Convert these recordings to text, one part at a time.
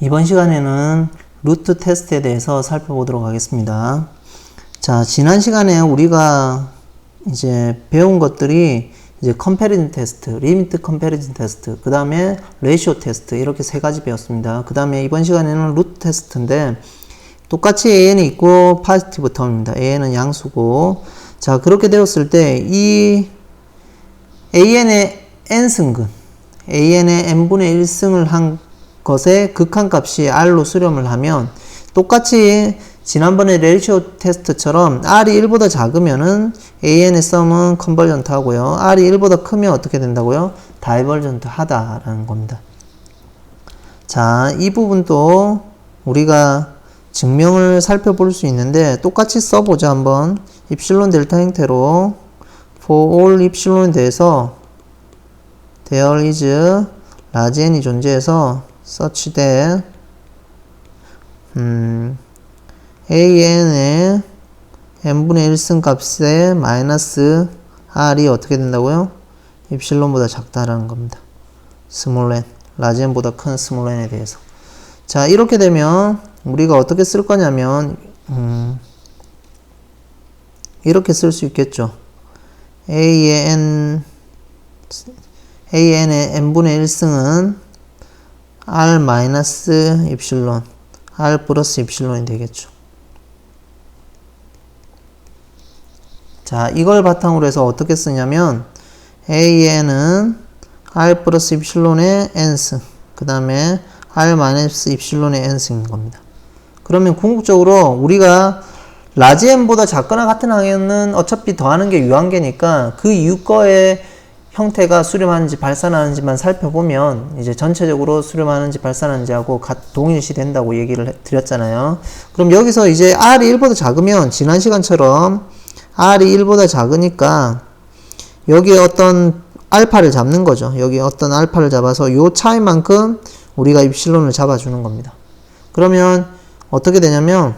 이번 시간에는 루트 테스트에 대해서 살펴보도록 하겠습니다. 자, 지난 시간에 우리가 이제 배운 것들이 이제 컴패리즌 테스트, 리미트 컴패리즌 테스트, 그 다음에 레이시오 테스트 이렇게 세 가지 배웠습니다. 그 다음에 이번 시간에는 루트 테스트인데 똑같이 AN이 있고 포지티브 텀입니다. AN은 양수고, 자, 그렇게 되었을 때 이 AN의 n승근, AN의 n분의 1승을 한 것의 극한값이 R로 수렴을 하면 똑같이 지난번에 레이시오 테스트처럼 R이 1보다 작으면은 AN의 썸은 컨버전트 하고요. R이 1보다 크면 어떻게 된다고요? 다이버전트 하다라는 겁니다. 자, 이 부분도 우리가 증명을 살펴볼 수 있는데 똑같이 써보자 한번. 입실론 델타 형태로 for all 입실론에 대해서 there is large n이 존재해서 such that AN의 n분의 1승 값의 마이너스 R이 어떻게 된다고요? 입실론보다 작다라는 겁니다. 스몰 n, large n보다 큰 스몰 n에 대해서. 자, 이렇게 되면 우리가 어떻게 쓸 거냐면 이렇게 쓸 수 있겠죠. AN의 n분의 1승은 R 마이너스 입실론, R 플러스 입실론이 되겠죠. 자, 이걸 바탕으로 해서 어떻게 쓰냐면 AN은 R 플러스 입실론의 n승, 그 다음에 R 마이너스 입실론의 n승인 겁니다. 그러면 궁극적으로 우리가 라지 n보다 작거나 같은 항에는 어차피 더하는 게 유한계니까 그 유거의 형태가 수렴하는지 발산하는지만 살펴보면 이제 전체적으로 수렴하는지 발산하는지 하고 동일시 된다고 얘기를 드렸잖아요. 그럼 여기서 이제 R이 1보다 작으면 지난 시간처럼 R이 1보다 작으니까 여기에 어떤 알파를 잡는 거죠. 여기 어떤 알파를 잡아서 요 차이만큼 우리가 입실론을 잡아주는 겁니다. 그러면 어떻게 되냐면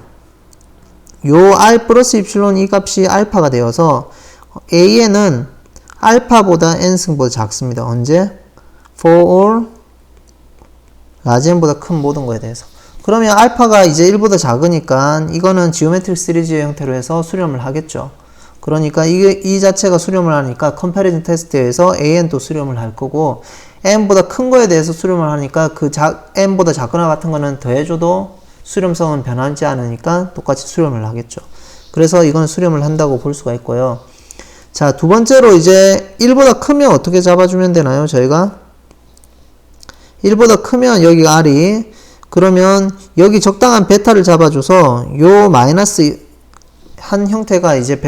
요 R 플러스 입실론 이 값이 알파가 되어서 AN은 알파보다 n승보다 작습니다. 언제? for all large n보다 큰 모든 거에 대해서. 그러면 알파가 이제 1보다 작으니까 이거는 지오메트릭 시리즈의 형태로 해서 수렴을 하겠죠. 그러니까 이 자체가 수렴을 하니까 컴패리즌 테스트에서 AN도 수렴을 할 거고 n보다 큰 거에 대해서 수렴을 하니까 그 n보다 작거나 같은 거는 더해줘도 수렴성은 변하지 않으니까 똑같이 수렴을 하겠죠. 그래서 이건 수렴을 한다고 볼 수가 있고요. 자, 두 번째로 이제 1보다 크면 어떻게 잡아주면 되나요? 저희가 1보다 크면 여기 R이, 그러면 여기 적당한 베타를 잡아줘서 요 마이너스 한 형태가 이제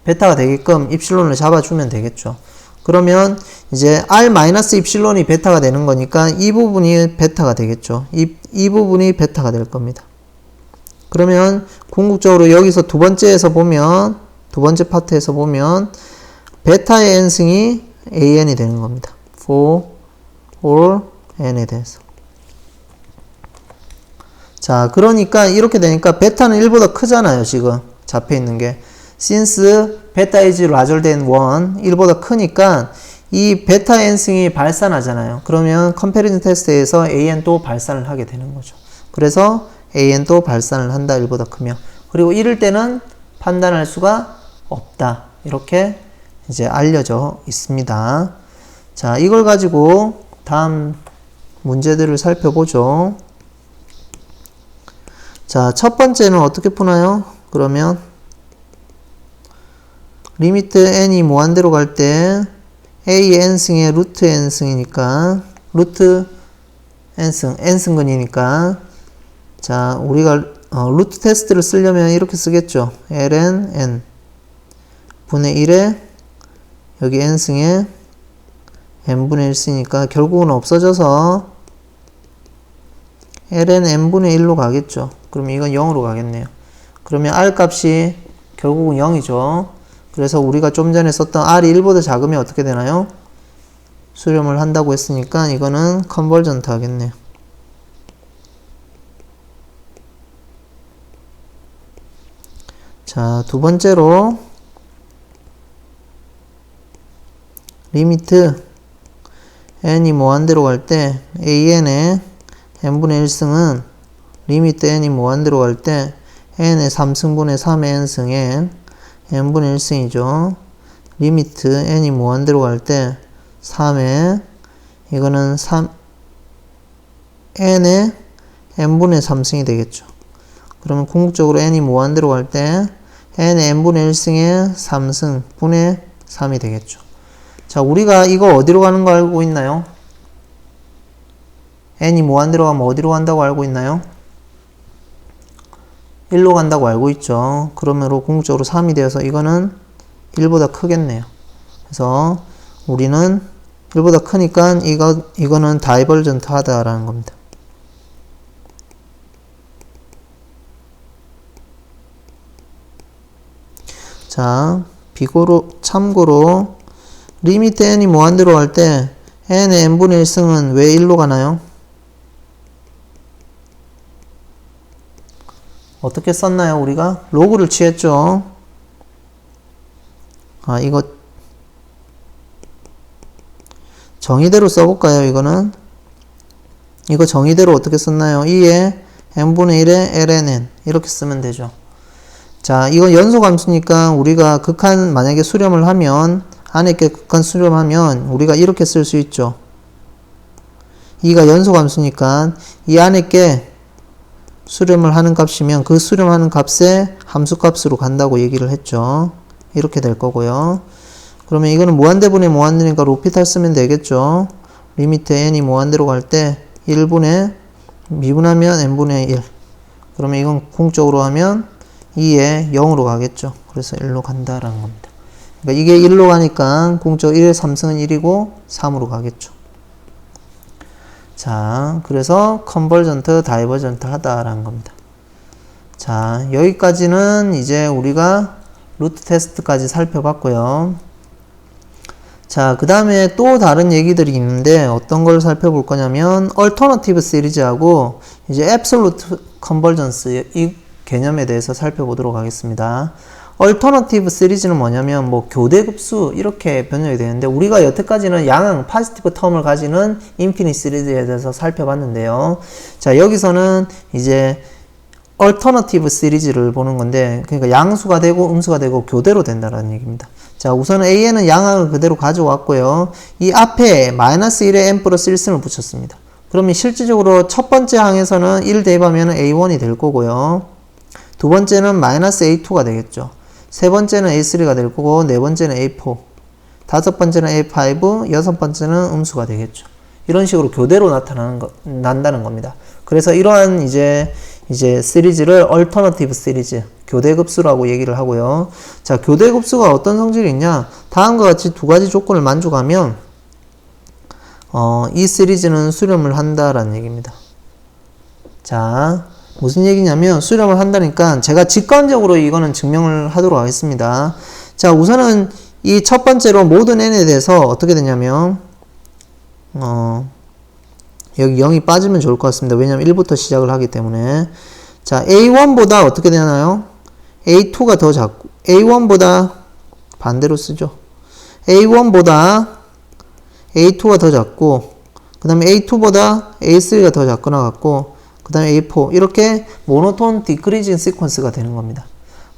베타가 되게끔 입실론을 잡아주면 되겠죠. 그러면 이제 R 마이너스 입실론이 베타가 되는 거니까 이 부분이 베타가 되겠죠. 이 부분이 베타가 될 겁니다. 그러면 궁극적으로 여기서 두 번째 파트에서 보면 베타의 n승이 AN이 되는 겁니다. for all n에 대해서. 자, 그러니까 이렇게 되니까 베타는 1보다 크잖아요. 지금 잡혀 있는 게. since beta is larger than 1, 1보다 크니까 이 베타 n승이 발산하잖아요. 그러면 컴패리즌 테스트에서 AN도 발산을 하게 되는 거죠. 그래서 AN도 발산을 한다. 1보다 크면. 그리고 이럴 때는 판단할 수가 없다. 이렇게 이제 알려져 있습니다. 자, 이걸 가지고 다음 문제들을 살펴보죠. 자, 첫 번째는 어떻게 푸나요? 그러면 리미트 n이 무한대로 갈 때 a n승의 루트 n승이니까 루트 n승근이니까 자, 우리가 루트 테스트를 쓰려면 이렇게 쓰겠죠. ln n 분의 1에 여기 n승에 n분의 1쓰니까 결국은 없어져서 ln n분의 1로 가겠죠. 그러면 이건 0으로 가겠네요. 그러면 r 값이 결국은 0이죠. 그래서 우리가 좀 전에 썼던 R이 1보다 작으면 어떻게 되나요? 수렴을 한다고 했으니까 이거는 컨버전트 하겠네요. 자, 두 번째로 리미트 n이 무한대로 갈 때 an의 n분의 1승은 리미트 n이 무한대로 갈 때 n의 3승분의 3의 n승에 n분의 1승이죠. 리미트 n이 무한대로 갈 때 3의 이거는 n의 n분의 3승이 되겠죠. 그러면 궁극적으로 n이 무한대로 갈 때 n의 n분의 1승의 3승 분의 3이 되겠죠. 자, 우리가 이거 어디로 가는 거 알고 있나요? n이 무한대로 가면 어디로 간다고 알고 있나요? 1로 간다고 알고 있죠. 그러므로 궁극적으로 3이 되어서 이거는 1보다 크겠네요. 그래서 우리는 1보다 크니까 이거는 다이버전트 하다라는 겁니다. 자, 참고로 리미트 n이 무한대로 갈 때 n의 n분의 1승은 왜 1로 가나요? 어떻게 썼나요? 우리가 로그를 취했죠. 아, 이거 정의대로 써볼까요? 이거 정의대로 어떻게 썼나요? 2에 n분의 1에 ln 이렇게 쓰면 되죠. 자, 이건 연소함수니까 우리가 극한 만약에 수렴을 하면 안에 게 극한 수렴하면 우리가 이렇게 쓸 수 있죠. 2가 연소함수니까 이 안에 게 수렴을 하는 값이면 그 수렴하는 값에 함수값으로 간다고 얘기를 했죠. 이렇게 될 거고요. 그러면 이거는 무한대분의 무한대니까 로피탈 쓰면 되겠죠. 리미트 n이 무한대로 갈 때 1분의 미분하면 n분의 1. 그러면 이건 궁극적으로 하면 2에 0으로 가겠죠. 그래서 1로 간다라는 겁니다. 그러니까 이게 1로 가니까 궁극적으로 1의 3승은 1이고 3으로 가겠죠. 자, 그래서 컨버전트, 다이버전트 하다라는 겁니다. 자, 여기까지는 이제 우리가 루트 테스트까지 살펴봤고요. 자, 그 다음에 또 다른 얘기들이 있는데 어떤 걸 살펴볼 거냐면 얼터너티브 시리즈하고 이제 앱솔루트 컨버전스 이 개념에 대해서 살펴보도록 하겠습니다. 얼터너티브 시리즈는 뭐냐면 뭐 교대급수 이렇게 변형이 되는데 우리가 여태까지는 양항 파지티브 텀을 가지는 인피니트 시리즈에 대해서 살펴봤는데요. 자, 여기서는 이제 얼터너티브 시리즈를 보는 건데 그러니까 양수가 되고 음수가 되고 교대로 된다는 얘기입니다. 자, 우선은 A에는 양항을 그대로 가져왔고요. 이 앞에 마이너스 1에 n 플러스 1승을 붙였습니다. 그러면 실질적으로 첫 번째 항에서는 1 대입하면 A1이 될 거고요. 두 번째는 마이너스 A2가 되겠죠. 세 번째는 A3가 될 거고, 네 번째는 A4, 다섯 번째는 A5, 여섯 번째는 음수가 되겠죠. 이런 식으로 교대로 난다는 겁니다. 그래서 이러한 이제 시리즈를 얼터너티브 시리즈, 교대급수라고 얘기를 하고요. 자, 교대급수가 어떤 성질이 있냐? 다음과 같이 두 가지 조건을 만족하면, 이 시리즈는 수렴을 한다라는 얘기입니다. 자, 무슨 얘기냐면 수렴을 한다니까 제가 직관적으로 이거는 증명을 하도록 하겠습니다. 자, 우선은 이 첫 번째로 모든 n에 대해서 어떻게 되냐면 여기 0이 빠지면 좋을 것 같습니다. 왜냐면 1부터 시작을 하기 때문에. 자, A1보다 어떻게 되나요? A2가 더 작고 A1보다 반대로 쓰죠. A1보다 A2가 더 작고 그 다음에 A2보다 A3가 더 작거나 같고 그 다음에 A4 이렇게 모노톤 디크리징 시퀀스가 되는 겁니다.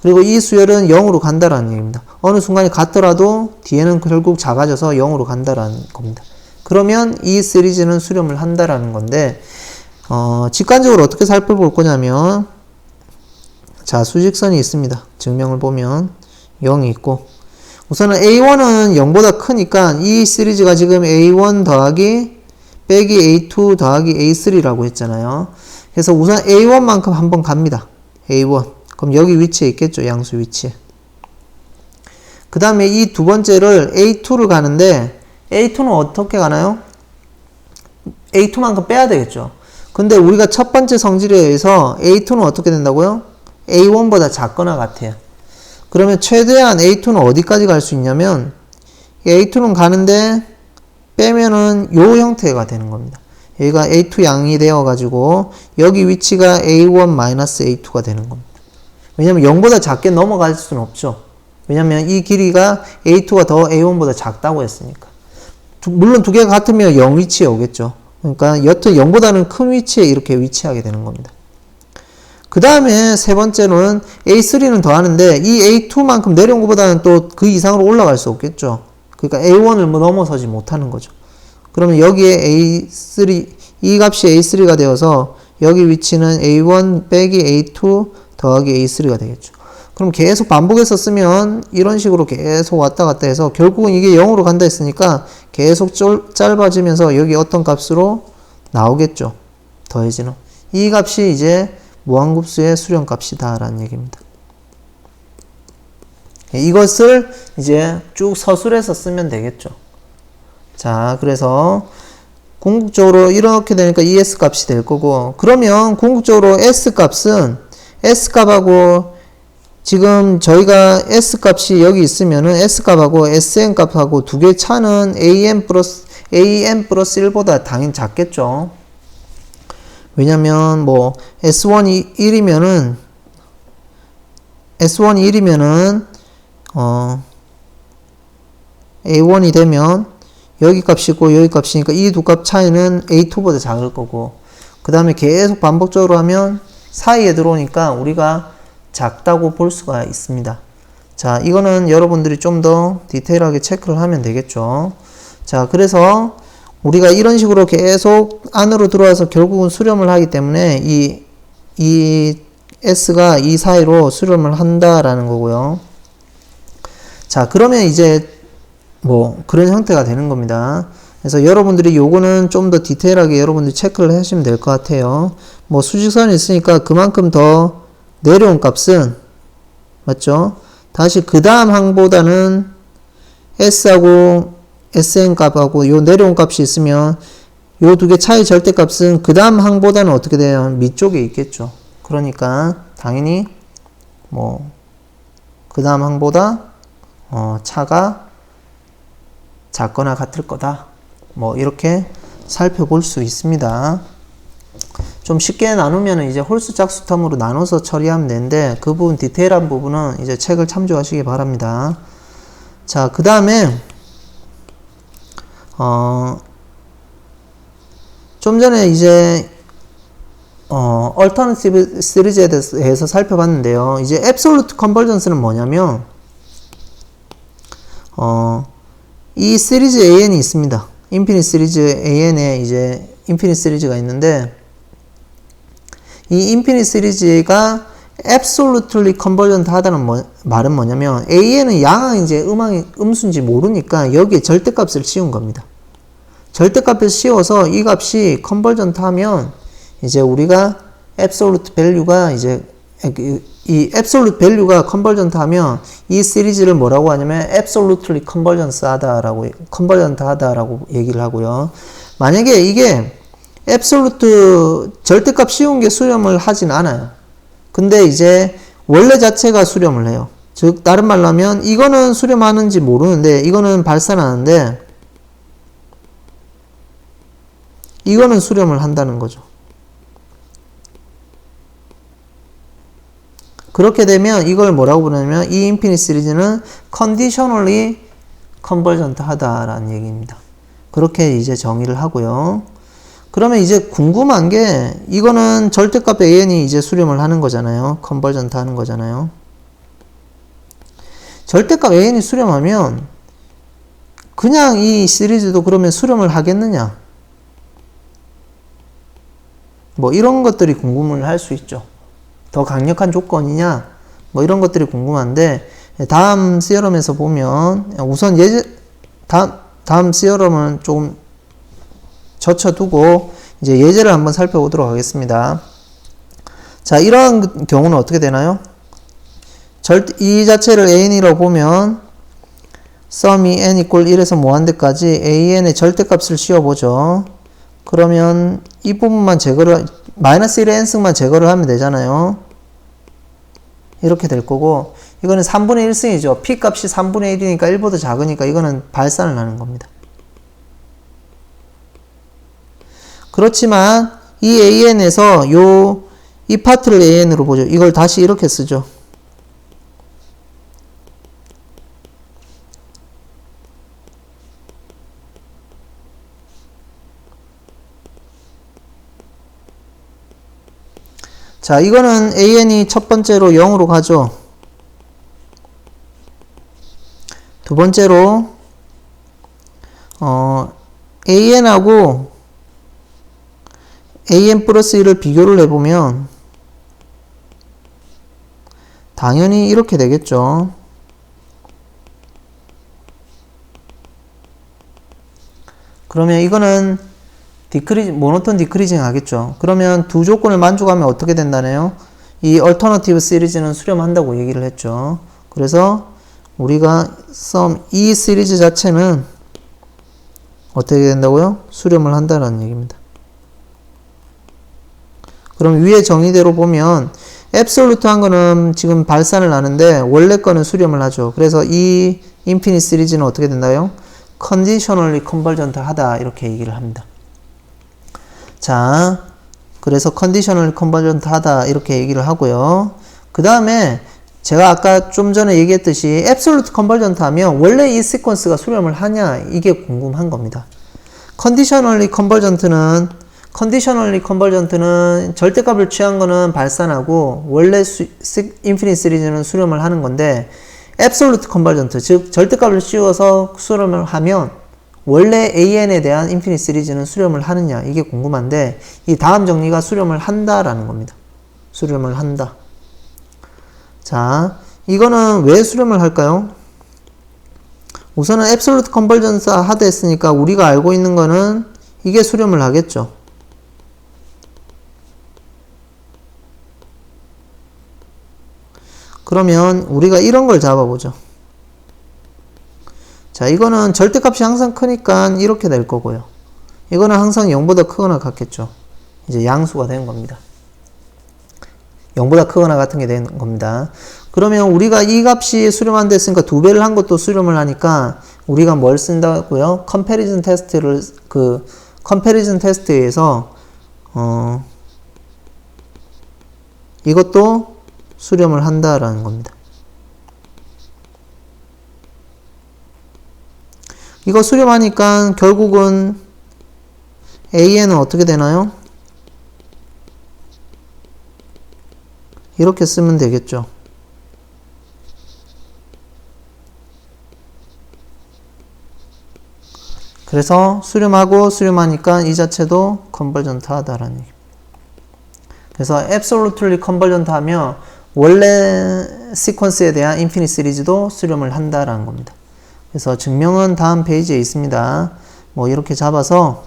그리고 이 수열은 0으로 간다라는 얘기입니다. 어느 순간이 같더라도 뒤에는 결국 작아져서 0으로 간다라는 겁니다. 그러면 이 시리즈는 수렴을 한다라는 건데 직관적으로 어떻게 살펴볼 거냐면 자, 수직선이 있습니다. 증명을 보면 0이 있고 우선은 A1은 0보다 크니까 이 시리즈가 지금 A1 더하기 빼기 A2 더하기 A3라고 했잖아요. 그래서 우선 A1만큼 한번 갑니다. A1. 그럼 여기 위치에 있겠죠. 양수 위치에. 그 다음에 이 두 번째를 A2를 가는데 A2는 어떻게 가나요? A2만큼 빼야 되겠죠. 근데 우리가 첫 번째 성질에 의해서 A2는 어떻게 된다고요? A1보다 작거나 같아요. 그러면 최대한 A2는 어디까지 갈 수 있냐면 A2는 가는데 빼면은 요 형태가 되는 겁니다. 여기가 A2 양이 되어가지고 여기 위치가 A1-A2가 되는 겁니다. 왜냐면 0보다 작게 넘어갈 수는 없죠. 왜냐면 이 길이가 A2가 더 A1보다 작다고 했으니까. 물론 두 개가 같으면 0 위치에 오겠죠. 그러니까 여튼 0보다는 큰 위치에 이렇게 위치하게 되는 겁니다. 그 다음에 세 번째는 A3는 더하는데 이 A2만큼 내려온 것보다는 또 그 이상으로 올라갈 수 없겠죠. 그러니까 A1을 뭐 넘어서지 못하는 거죠. 그러면 여기에 A3, 이 값이 A3가 되어서 여기 위치는 A1 빼기 A2 더하기 A3가 되겠죠. 그럼 계속 반복해서 쓰면 이런 식으로 계속 왔다 갔다 해서 결국은 이게 0으로 간다 했으니까 계속 짧아지면서 여기 어떤 값으로 나오겠죠. 더해지는. 이 값이 이제 무한급수의 수렴값이다 라는 얘기입니다. 이것을 이제 쭉 서술해서 쓰면 되겠죠. 자, 그래서 궁극적으로 이렇게 되니까 ES 값이 될 거고, 그러면 궁극적으로 S 값은 S 값하고 지금 저희가 S 값이 여기 있으면은 S 값하고 SN 값하고 두 개 차는 AN 플러스 1보다 당연히 작겠죠. 왜냐면 뭐 S1이 1이면은 A1이 되면 여기 값이고 여기 값이니까 이 두 값 차이는 A2보다 작을 거고, 그 다음에 계속 반복적으로 하면 사이에 들어오니까 우리가 작다고 볼 수가 있습니다. 자, 이거는 여러분들이 좀 더 디테일하게 체크를 하면 되겠죠. 자, 그래서 우리가 이런 식으로 계속 안으로 들어와서 결국은 수렴을 하기 때문에 이 S가 이 사이로 수렴을 한다라는 거고요. 자, 그러면 이제 뭐 그런 형태가 되는 겁니다. 그래서 여러분들이 요거는 좀 더 디테일하게 여러분들이 체크를 하시면 될 것 같아요. 뭐 수직선이 있으니까 그만큼 더 내려온 값은 맞죠? 다시 그 다음 항보다는 S하고 SN 값하고 요 내려온 값이 있으면 요 두 개 차이 절대값은 그 다음 항보다는 어떻게 돼요? 밑쪽에 있겠죠. 그러니까 당연히 뭐 그 다음 항보다 차가 작거나 같을 거다. 뭐 이렇게 살펴볼 수 있습니다. 좀 쉽게 나누면 이제 홀수 짝수 텀으로 나눠서 처리하면 되는데 그 부분 디테일한 부분은 이제 책을 참조하시기 바랍니다. 자, 그 다음에 좀 전에 이제 얼터너티브 시리즈에 대해서 살펴봤는데요. 이제 앱솔루트 컨버전스는 뭐냐면 이 시리즈 AN이 있습니다. 인피니트 시리즈 AN에 이제 인피니트 시리즈가 있는데 이 인피니트 시리즈가 absolutely convergent 하다는 말은 뭐냐면 AN은 양항인지 음수인지 모르니까 여기에 절대값을 씌운 겁니다. 절대값을 씌워서 이 값이 convergent 하면 이제 우리가 absolute value가 이제 이 absolute value가 convergent 하면 이 시리즈를 뭐라고 하냐면 absolutely convergent 하다라고 얘기를 하고요. 만약에 이게 absolute 절대값 씌운 게 수렴을 하진 않아요. 근데 이제 원래 자체가 수렴을 해요. 즉 다른 말로 하면 이거는 수렴하는지 모르는데 이거는 발산하는데 이거는 수렴을 한다는 거죠. 그렇게 되면 이걸 뭐라고 부르냐면 이 인피니트 시리즈는 conditionally convergent 하다라는 얘기입니다. 그렇게 이제 정의를 하고요. 그러면 이제 궁금한 게 이거는 절대값 AN이 이제 수렴을 하는 거잖아요. 컨버전트 하는 거잖아요. 절대값 AN이 수렴하면 그냥 이 시리즈도 그러면 수렴을 하겠느냐? 뭐 이런 것들이 궁금을 할 수 있죠. 더 강력한 조건이냐? 뭐 이런 것들이 궁금한데 다음 시어럼에서 보면 우선 다음 시어럼은 조금 젖혀두고 이제 예제를 한번 살펴보도록 하겠습니다. 자, 이러한 경우는 어떻게 되나요? 이 자체를 AN이라고 보면 sum이 n equal 1에서 무한대까지 AN의 절대값을 씌워보죠. 그러면 이 부분만 마이너스 1의 n승만 제거를 하면 되잖아요. 이렇게 될 거고 이거는 3분의 1승이죠. p 값이 3분의 1이니까 1보다 작으니까 이거는 발산을 하는 겁니다. 그렇지만 이 AN에서 이 파트를 AN으로 보죠. 이걸 다시 이렇게 쓰죠. 자, 이거는 AN이 첫 번째로 0으로 가죠. 두 번째로 AN하고 AN 플러스 1을 비교를 해보면 당연히 이렇게 되겠죠. 그러면 이거는 모노톤 디크리징 하겠죠. 그러면 두 조건을 만족하면 어떻게 된다네요? 이 얼터너티브 시리즈는 수렴한다고 얘기를 했죠. 그래서 우리가 이 시리즈 자체는 어떻게 된다고요? 수렴을 한다는 얘기입니다. 그럼 위의 정의대로 보면 앱솔루트한 거는 지금 발산을 하는데 원래 거는 수렴을 하죠. 그래서 이 인피니트 시리즈는 어떻게 된다요? 컨디셔널리 컨버전트 하다 이렇게 얘기를 합니다. 자, 그래서 컨디셔널리 컨버전트 하다 이렇게 얘기를 하고요. 그 다음에 제가 아까 좀 전에 얘기했듯이 앱솔루트 컨버전트 하면 원래 이 시퀀스가 수렴을 하냐 이게 궁금한 겁니다. 컨디셔널리 컨버전트는 절대값을 취한 거는 발산하고 원래 인피니트 시리즈는 수렴을 하는 건데 앱솔루트 컨버전트 즉 절대값을 씌워서 수렴을 하면 원래 AN에 대한 인피니트 시리즈는 수렴을 하느냐 이게 궁금한데 이 다음 정리가 수렴을 한다라는 겁니다. 수렴을 한다. 자, 이거는 왜 수렴을 할까요? 우선은 앱솔루트 컨버전트 하다 했으니까 우리가 알고 있는 거는 이게 수렴을 하겠죠. 그러면 우리가 이런 걸 잡아보죠. 자, 이거는 절대값이 항상 크니까 이렇게 될 거고요. 이거는 항상 0보다 크거나 같겠죠. 이제 양수가 된 겁니다. 0보다 크거나 같은 게 된 겁니다. 그러면 우리가 이 값이 수렴한다 했으니까 2배를 한 것도 수렴을 하니까 우리가 뭘 쓴다고요? 컴패리즌 테스트에서 이것도 수렴을 한다라는 겁니다. 이거 수렴하니까 결국은 AN은 어떻게 되나요? 이렇게 쓰면 되겠죠. 그래서 수렴하니까 이 자체도 컨버전트 하다라는 얘기. 그래서 absolutely 컨버전트 하면 원래 시퀀스에 대한 인피니트 시리즈도 수렴을 한다라는 겁니다. 그래서 증명은 다음 페이지에 있습니다. 뭐 이렇게 잡아서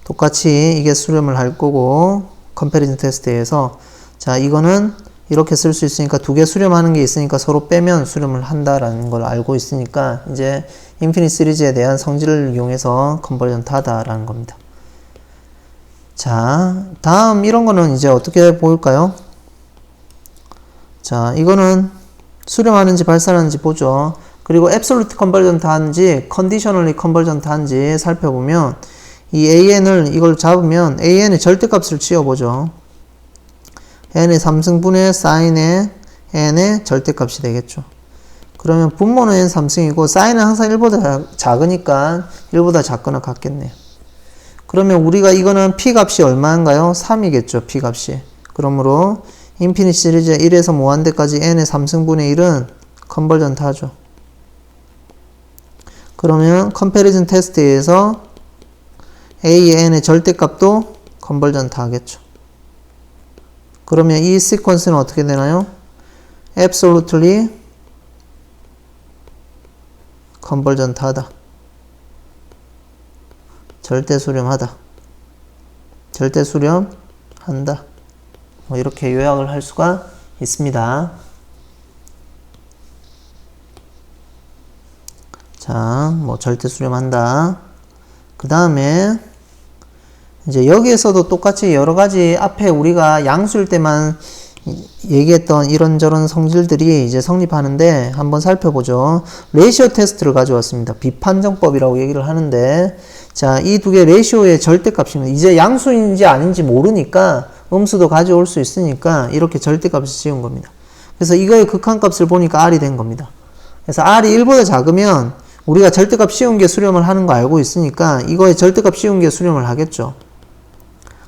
똑같이 이게 수렴을 할 거고 컴패리즌 테스트에서 자 이거는 이렇게 쓸 수 있으니까 두 개 수렴하는 게 있으니까 서로 빼면 수렴을 한다라는 걸 알고 있으니까 이제 인피니트 시리즈에 대한 성질을 이용해서 컨버전트 하다라는 겁니다. 자, 다음 이런 거는 이제 어떻게 볼까요? 자, 이거는 수렴하는지 발산하는지 보죠. 그리고 앱솔루트 컨버전트 하는지 컨디셔널리 컨버전트 하는지 살펴보면 이 AN을 이걸 잡으면 AN의 절대값을 치워보죠. n의 3승분의 사인의 n의 절대값이 되겠죠. 그러면 분모는 n 3승이고 사인은 항상 1보다 작으니까 1보다 작거나 같겠네요. 그러면 우리가 이거는 p값이 얼마인가요? 3이겠죠. p값이. 그러므로 인피니트 시리즈의 1에서 무한대까지 n의 3승분의 1은 컨버전트 하죠. 그러면 컴패리즌 테스트에서 a의 n의 절대값도 컨버전트 하겠죠. 그러면 이 시퀀스는 어떻게 되나요? absolutely 컨버전트 하다. 절대 수렴하다. 절대 수렴한다. 뭐 이렇게 요약을 할 수가 있습니다. 자, 뭐 절대 수렴한다. 그 다음에 이제 여기에서도 똑같이 여러 가지 앞에 우리가 양수일 때만 얘기했던 이런저런 성질들이 이제 성립하는데 한번 살펴보죠. 레이시오 테스트를 가져왔습니다. 비판정법이라고 얘기를 하는데 자, 이 두 개 레이시오의 절대값입니다. 이제 양수인지 아닌지 모르니까 음수도 가져올 수 있으니까 이렇게 절대값을 지은 겁니다. 그래서 이거의 극한값을 보니까 R이 된 겁니다. 그래서 R이 1보다 작으면 우리가 절대값 씌운 게 수렴을 하는 거 알고 있으니까 이거의 절대값 씌운 게 수렴을 하겠죠.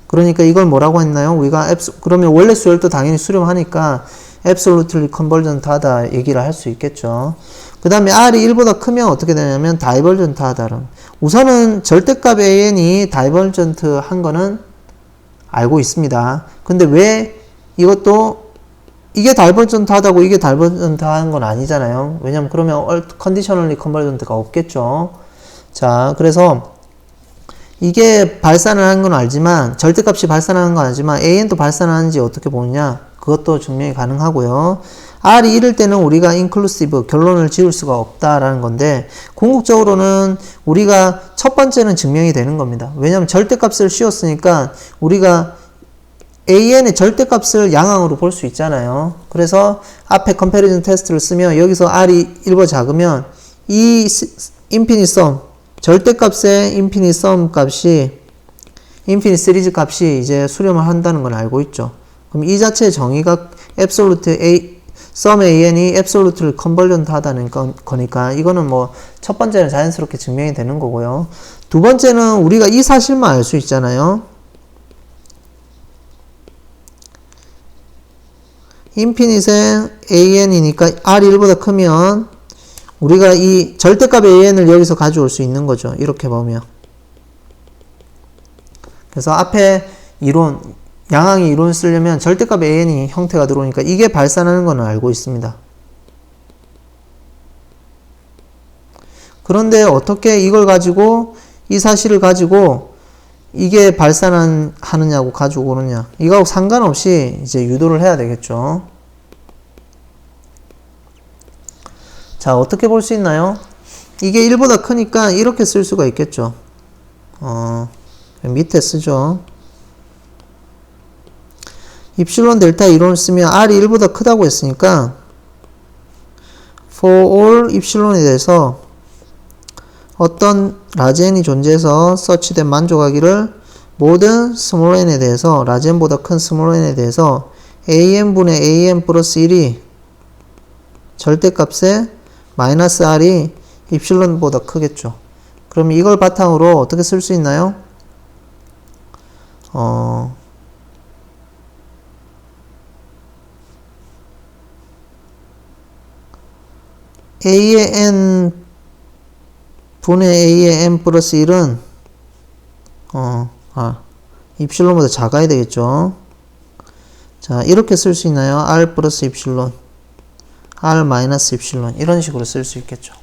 그러니까 이걸 뭐라고 했나요? 우리가 그러면 원래 수열도 당연히 수렴하니까 absolutely convergent 하다 얘기를 할 수 있겠죠. 그 다음에 R이 1보다 크면 어떻게 되냐면 divergent 하다는. 우선은 절대값 AN이 divergent 한 거는 알고 있습니다. 근데 왜 이것도 이게 divergent 하다고 이게 divergent 한 건 아니잖아요. 왜냐면 그러면 conditionally convergent가 없겠죠. 자, 그래서 이게 발산을 하는 건 알지만 절대값이 발산하는 건 알지만 AN도 발산하는지 어떻게 보느냐 그것도 증명이 가능하고요. R이 이럴 때는 우리가 inclusive 결론을 지을 수가 없다라는 건데 궁극적으로는 우리가 첫 번째는 증명이 되는 겁니다. 왜냐하면 절대값을 씌웠으니까 우리가 AN의 절대값을 양항으로 볼 수 있잖아요. 그래서 앞에 comparison 테스트를 쓰면 여기서 R이 1보다 작으면 이 infinite sum 절대값의 infinite sum 값이 infinite series 값이 이제 수렴을 한다는 걸 알고 있죠. 그럼 이 자체의 정의가 absolute sum AN이 absolutely convergent 하다는 거니까 이거는 뭐 첫 번째는 자연스럽게 증명이 되는 거고요. 두 번째는 우리가 이 사실만 알 수 있잖아요. infinite의 AN이니까 R이 1보다 크면 우리가 이 절대값 AN을 여기서 가져올 수 있는 거죠. 이렇게 보면. 그래서 앞에 이론, 양항의 이론 쓰려면 절대값 AN이 형태가 들어오니까 이게 발산하는 건 알고 있습니다. 그런데 어떻게 이걸 가지고, 이 사실을 가지고 이게 발산하느냐고 가지고 오느냐. 이거하고 상관없이 이제 유도를 해야 되겠죠. 자, 어떻게 볼 수 있나요? 이게 1보다 크니까 이렇게 쓸 수가 있겠죠. 밑에 쓰죠. 입실론 델타 이론을 쓰면 R이 1보다 크다고 했으니까 for all 입실론에 대해서 어떤 라지 n이 존재해서 such that 만족하기를 모든 small n에 대해서 라지 n보다 큰 small n에 대해서 an분의 an 플러스 1이 절대값에 마이너스 R이 입실론보다 크겠죠. 그럼 이걸 바탕으로 어떻게 쓸 수 있나요? A의 n 분의 A의 n 플러스 1은 입실론보다 작아야 되겠죠. 자, 이렇게 쓸 수 있나요? R 플러스 입실론 R 마이너스 입실론 이런 식으로 쓸 수 있겠죠.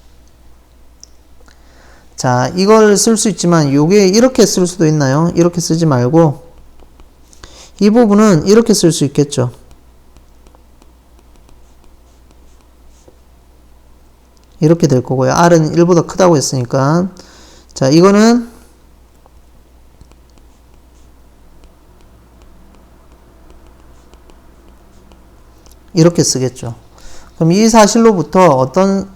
자, 이걸 쓸 수 있지만 요게 이렇게 쓸 수도 있나요? 이렇게 쓰지 말고 이 부분은 이렇게 쓸 수 있겠죠. 이렇게 될 거고요. R은 1보다 크다고 했으니까. 자, 이거는 이렇게 쓰겠죠. 그럼 이 사실로부터 어떤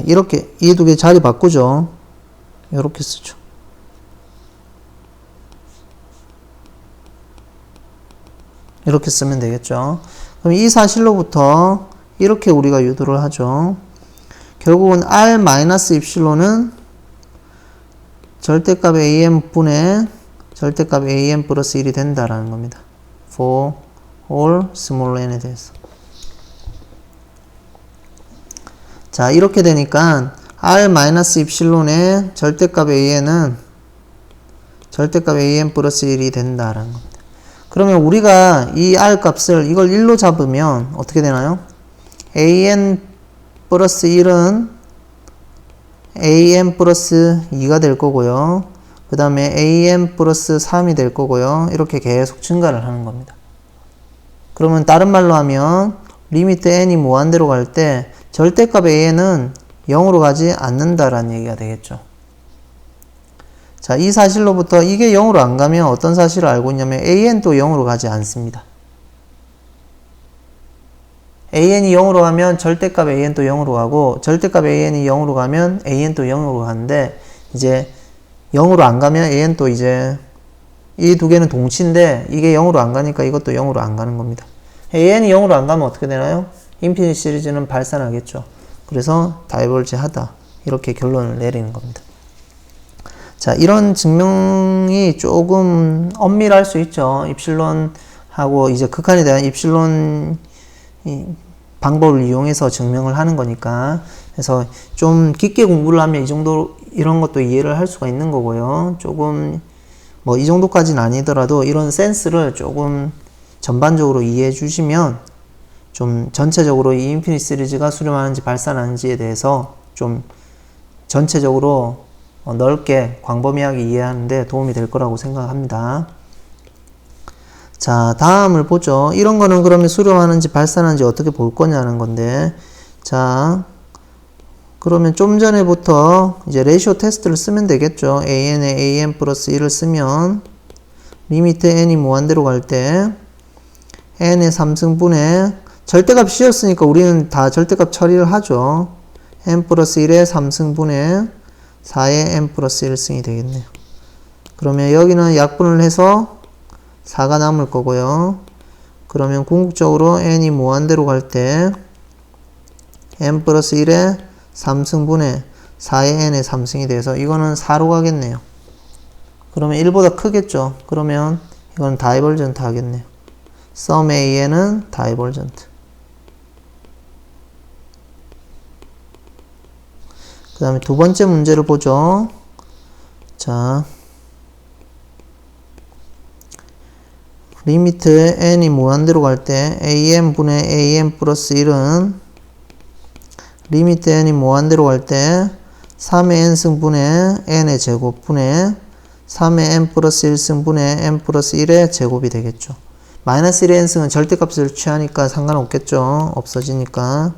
이렇게 이 두 개 자리 바꾸죠. 이렇게 쓰죠. 이렇게 쓰면 되겠죠. 그럼 이 사실로부터 이렇게 우리가 유도를 하죠. 결국은 R-입실론은 절대값 AN분의 절대값 AN 플러스 1이 된다라는 겁니다. For all small n에 대해서. 자, 이렇게 되니까 R-입실론의 절대값 AN은 절대값 AN 플러스 1이 된다라는 겁니다. 그러면 우리가 이 R 값을 이걸 1로 잡으면 어떻게 되나요? AN 플러스 1은 AN 플러스 2가 될 거고요. 그 다음에 AN 플러스 3이 될 거고요. 이렇게 계속 증가를 하는 겁니다. 그러면 다른 말로 하면 리미트 n이 무한대로 갈 때 절대값 AN은 0으로 가지 않는다라는 얘기가 되겠죠. 자, 이 사실로부터 이게 0으로 안 가면 어떤 사실을 알고 있냐면 AN도 0으로 가지 않습니다. AN이 0으로 가면 절대값 AN도 0으로 가고 절대값 AN이 0으로 가면 AN도 0으로 가는데 이제 0으로 안 가면 AN도 이제 이 두 개는 동치인데 이게 0으로 안 가니까 이것도 0으로 안 가는 겁니다. AN이 0으로 안 가면 어떻게 되나요? 인피니티 시리즈는 발산하겠죠. 그래서 다이버지 하다 이렇게 결론을 내리는 겁니다. 자, 이런 증명이 조금 엄밀할 수 있죠. 입실론하고 이제 극한에 대한 입실론 방법을 이용해서 증명을 하는 거니까. 그래서 좀 깊게 공부를 하면 이 정도, 이런 것도 이해를 할 수가 있는 거고요. 조금, 뭐, 이 정도까지는 아니더라도 이런 센스를 조금 전반적으로 이해해 주시면 좀 전체적으로 이 인피니트 시리즈가 수렴하는지 발산하는지에 대해서 좀 전체적으로 넓게 광범위하게 이해하는데 도움이 될 거라고 생각합니다. 자, 다음을 보죠. 이런 거는 그러면 수렴하는지 발산하는지 어떻게 볼 거냐는 건데, 자, 그러면 좀 전에부터 이제 레이시오 테스트를 쓰면 되겠죠. an에 an 플러스 1을 쓰면 리미트 n이 무한대로 갈 때 n의 3승분의 절대값 씌웠으니까 우리는 다 절대값 처리를 하죠. n 플러스 1의 3승분의 4의 n 플러스 1승이 되겠네요. 그러면 여기는 약분을 해서 4가 남을 거고요. 그러면 궁극적으로 n이 무한대로 갈 때 n 플러스 1의 3승분의 4의 n의 3승이 돼서 이거는 4로 가겠네요. 그러면 1보다 크겠죠. 그러면 이건 다이버전트 하겠네요. sum an은 다이버전트. 그 다음에 두 번째 문제를 보죠. 자, 리미트 n이 무한대로 갈 때 an분의 an 플러스 1은 리미트 n이 무한대로 갈 때 3의 n승분의 n의 제곱분의 3의 n 플러스 1승분의 n 플러스 1의 제곱이 되겠죠. 마이너스 1의 n승은 절대값을 취하니까 상관없겠죠. 없어지니까.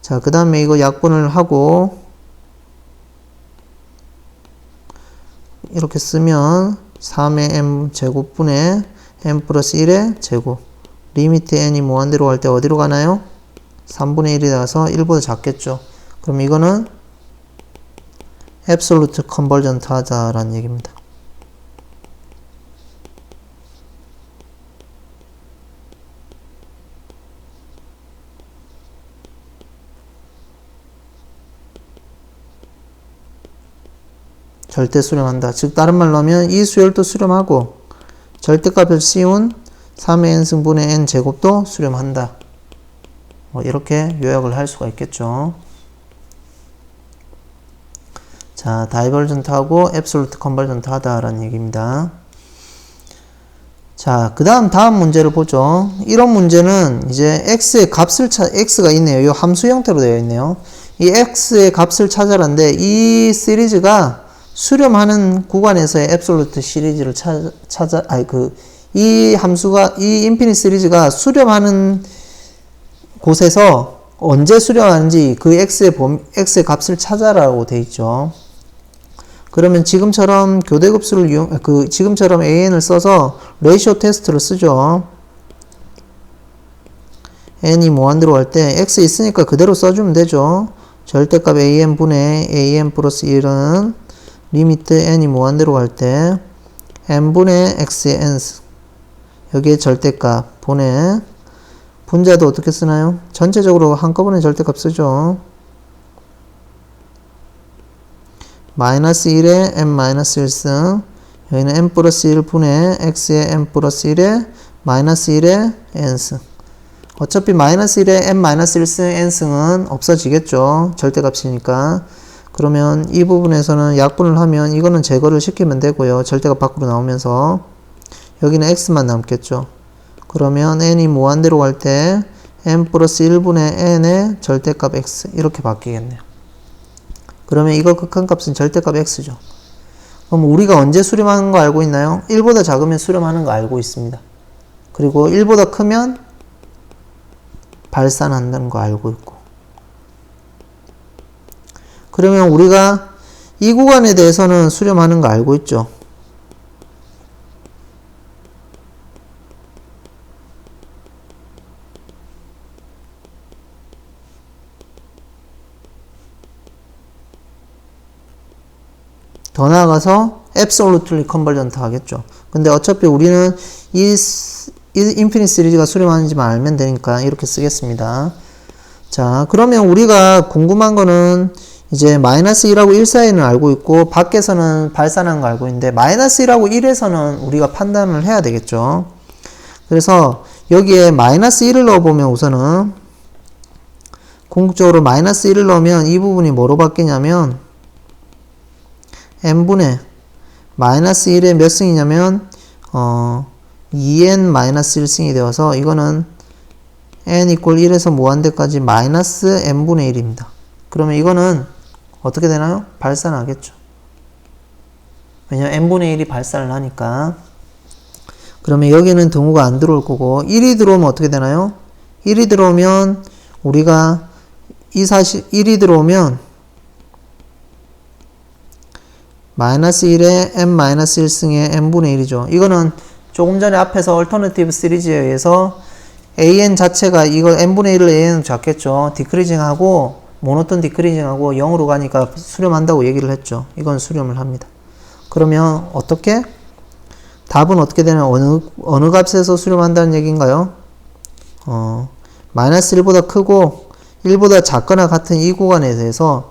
자, 그 다음에 이거 약분을 하고 이렇게 쓰면 3의 n 제곱분의 n 플러스 1의 제곱. 리미트 n이 무한대로 갈 때 어디로 가나요? 3분의 1이 나와서 1보다 작겠죠. 그럼 이거는 absolute convergent 하자라는 얘기입니다. 절대 수렴한다. 즉 다른 말로 하면 이 수열도 수렴하고 절대값을 씌운 3의 n승분의 n 제곱도 수렴한다. 뭐 이렇게 요약을 할 수가 있겠죠. 자, 다이버전트하고 앱솔루트 컨버전트 하다라는 얘기입니다. 자, 그 다음 문제를 보죠. 이런 문제는 이제 x의 값을 x가 있네요. 이 함수 형태로 되어 있네요. 이 x의 값을 찾아라는데 이 시리즈가 수렴하는 구간에서의 앱솔루트 시리즈를 이 함수가, 이 인피니트 시리즈가 수렴하는 곳에서 언제 수렴하는지 그 x의 값을 찾아라고 돼 있죠. 그러면 지금처럼 교대급수를 지금처럼 an을 써서 레이시오 테스트를 쓰죠. n이 무한대로 갈 때 x 있으니까 그대로 써주면 되죠. 절대값 an분의 an 플러스 1은 리미트 n이 무한대로 갈 때 n분의 x의 n승. 여기에 절대값 분의 분자도 어떻게 쓰나요? 전체적으로 한꺼번에 절대값 쓰죠. 마이너스 1의 n 마이너스 1승. 여기는 n 플러스 1분의 x의 n 플러스 1의 마이너스 1의 n승. 어차피 마이너스 1의 n 마이너스 1승 n승은 없어지겠죠. 절대값이니까. 그러면 이 부분에서는 약분을 하면 이거는 제거를 시키면 되고요. 절대값 밖으로 나오면서 여기는 x만 남겠죠. 그러면 n이 무한대로 갈 때 n 플러스 1분의 n의 절대값 x 이렇게 바뀌겠네요. 그러면 이거 극한값은 절대값 x죠. 그럼 우리가 언제 수렴하는 거 알고 있나요? 1보다 작으면 수렴하는 거 알고 있습니다. 그리고 1보다 크면 발산한다는 거 알고 있고. 그러면 우리가 이 구간에 대해서는 수렴하는 거 알고 있죠. 더 나아가서 absolutely convergent 하겠죠. 근데 어차피 우리는 이 인피니트 시리즈가 수렴하는지만 알면 되니까 이렇게 쓰겠습니다. 자, 그러면 우리가 궁금한 거는 이제 마이너스 1하고 1 사이는 알고 있고 밖에서는 발산한 거 알고 있는데 마이너스 1하고 1에서는 우리가 판단을 해야 되겠죠. 그래서 여기에 마이너스 1을 넣어보면 우선은 궁극적으로 마이너스 1을 넣으면 이 부분이 뭐로 바뀌냐면 n분의 마이너스 1의 몇 승이냐면 2n-1승이 되어서 이거는 n 이퀄 1에서 무한대까지 마이너스 n분의 1입니다. 그러면 이거는 어떻게 되나요? 발산하겠죠. 왜냐면 n분의 1이 발산을 하니까. 그러면 여기는 등호가 안 들어올 거고 1이 들어오면 어떻게 되나요? 1이 들어오면 우리가 이 사실 1이 들어오면 마이너스 1에 n-1승의 n분의 1이죠. 이거는 조금 전에 앞에서 얼터너티브 시리즈에 의해서 an 자체가 이거 n분의 1을 an으로 잡겠죠. 디크리징하고 모노톤 디크리징하고 0으로 가니까 수렴한다고 얘기를 했죠. 이건 수렴을 합니다. 그러면 어떻게? 답은 어떻게 되나? 어느 값에서 수렴한다는 얘기인가요? 마이너스 1보다 크고 1보다 작거나 같은 이 구간에 대해서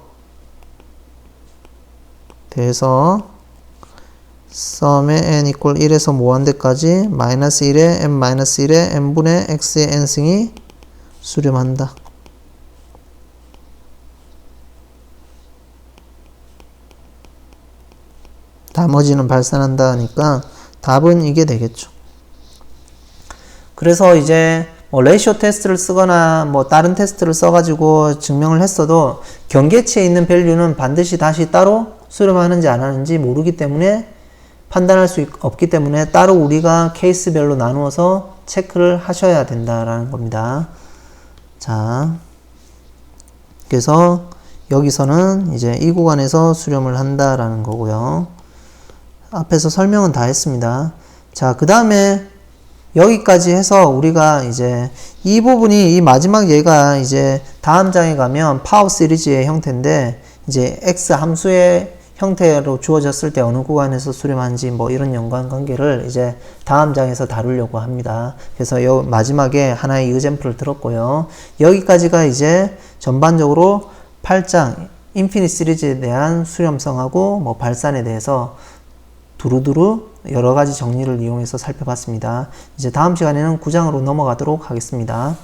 sum의 n 이퀄 1에서 무한대까지 마이너스 1에 n-1에 n분의 x의 n승이 수렴한다. 나머지는 발산한다 하니까 답은 이게 되겠죠. 그래서 이제 레이쇼 테스트를 쓰거나 다른 테스트를 써가지고 증명을 했어도 경계치에 있는 밸류는 반드시 다시 따로 수렴하는지 안 하는지 모르기 때문에 판단할 수 없기 때문에 따로 우리가 케이스별로 나누어서 체크를 하셔야 된다라는 겁니다. 자, 그래서 여기서는 이제 이 구간에서 수렴을 한다라는 거고요. 앞에서 설명은 다 했습니다. 자, 그 다음에 여기까지 해서 우리가 이제 이 부분이 이 마지막 얘가 이제 다음 장에 가면 파워 시리즈의 형태인데 이제 x 함수의 형태로 주어졌을 때 어느 구간에서 수렴하는지 이런 연관관계를 이제 다음 장에서 다루려고 합니다. 그래서 요 마지막에 하나의 이그젬플을 들었고요. 여기까지가 이제 전반적으로 8장 인피니트 시리즈에 대한 수렴성하고 발산에 대해서 두루두루 여러 가지 정리를 이용해서 살펴봤습니다. 이제 다음 시간에는 9장으로 넘어가도록 하겠습니다.